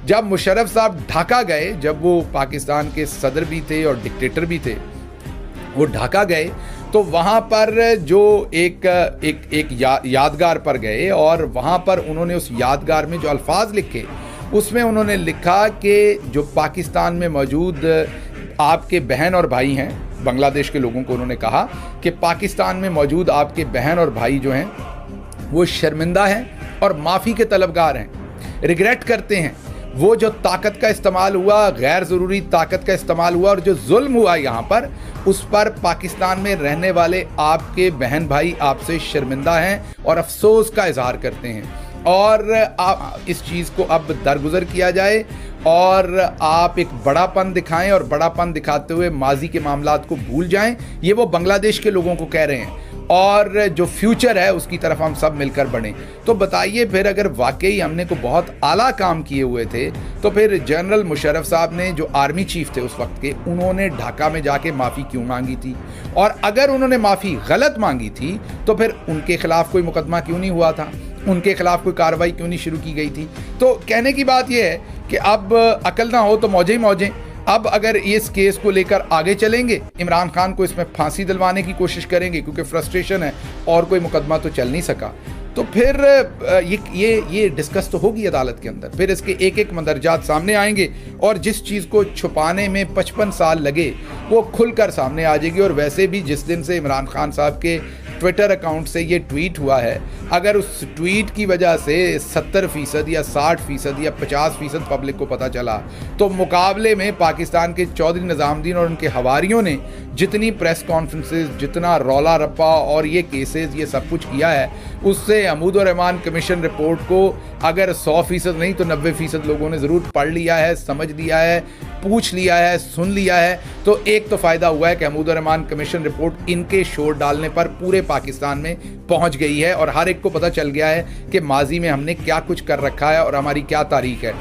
جب مشرف صاحب ڈھاکہ گئے, جب وہ پاکستان کے صدر بھی تھے اور ڈکٹیٹر بھی تھے, وہ ڈھاکہ گئے تو وہاں پر جو ایک یادگار پر گئے, اور وہاں پر انہوں نے اس یادگار میں جو الفاظ لکھے, اس میں انہوں نے لکھا کہ جو پاکستان میں موجود آپ کے بہن اور بھائی ہیں, بنگلہ دیش کے لوگوں کو انہوں نے کہا کہ پاکستان میں موجود آپ کے بہن اور بھائی جو ہیں وہ شرمندہ ہیں اور معافی کے طلبگار ہیں, ریگریٹ کرتے ہیں. وہ جو طاقت کا استعمال ہوا, غیر ضروری طاقت کا استعمال ہوا, اور جو ظلم ہوا یہاں پر, اس پر پاکستان میں رہنے والے آپ کے بہن بھائی آپ سے شرمندہ ہیں اور افسوس کا اظہار کرتے ہیں, اور اس چیز کو اب درگزر کیا جائے اور آپ ایک بڑا پن دکھائیں, اور بڑا پن دکھاتے ہوئے ماضی کے معاملات کو بھول جائیں. یہ وہ بنگلہ دیش کے لوگوں کو کہہ رہے ہیں, اور جو فیوچر ہے اس کی طرف ہم سب مل کر بڑھیں. تو بتائیے پھر اگر واقعی ہم نے کو بہت اعلیٰ کام کیے ہوئے تھے تو پھر جنرل مشرف صاحب نے, جو آرمی چیف تھے اس وقت کے, انہوں نے ڈھاکہ میں جا کے معافی کیوں مانگی تھی؟ اور اگر انہوں نے معافی غلط مانگی تھی تو پھر ان کے خلاف کوئی مقدمہ کیوں نہیں ہوا تھا, ان کے خلاف کوئی کارروائی کیوں نہیں شروع کی گئی تھی؟ تو کہنے کی بات یہ ہے کہ اب عقل نہ ہو تو موجیں ہی موجیں. اب اگر اس کیس کو لے کر آگے چلیں گے, عمران خان کو اس میں پھانسی دلوانے کی کوشش کریں گے کیونکہ فرسٹریشن ہے اور کوئی مقدمہ تو چل نہیں سکا, تو پھر یہ ڈسکس تو ہوگی عدالت کے اندر. پھر اس کے ایک ایک مندرجات سامنے آئیں گے, اور جس چیز کو چھپانے میں 55 سال لگے وہ کھل کر سامنے آ جائے گی. اور ویسے بھی جس دن سے عمران خان صاحب کے ٹویٹر اکاؤنٹ سے یہ ٹویٹ ہوا ہے, اگر اس ٹویٹ کی وجہ سے 70% یا 60% یا 50% پبلک کو پتہ چلا, تو مقابلے میں پاکستان کے چودھری نظام الدین اور ان کے حواریوں نے جتنی پریس کانفرنسز, جتنا رولا رپا اور یہ کیسز, یہ سب کچھ کیا ہے, اس سے حمود الرحمان کمیشن رپورٹ کو اگر 100% نہیں تو 90% لوگوں نے ضرور پڑھ لیا ہے, سمجھ لیا ہے, پوچھ لیا ہے, سن لیا ہے. تو ایک تو فائدہ ہوا ہے کہ حمود الرحمان کمیشن رپورٹ ان کے شور ڈالنے پر پورے پاکستان میں پہنچ گئی ہے, اور ہر ایک کو پتہ چل گیا ہے کہ ماضی میں ہم نے کیا کچھ کر رکھا ہے اور ہماری کیا تاریخ ہے.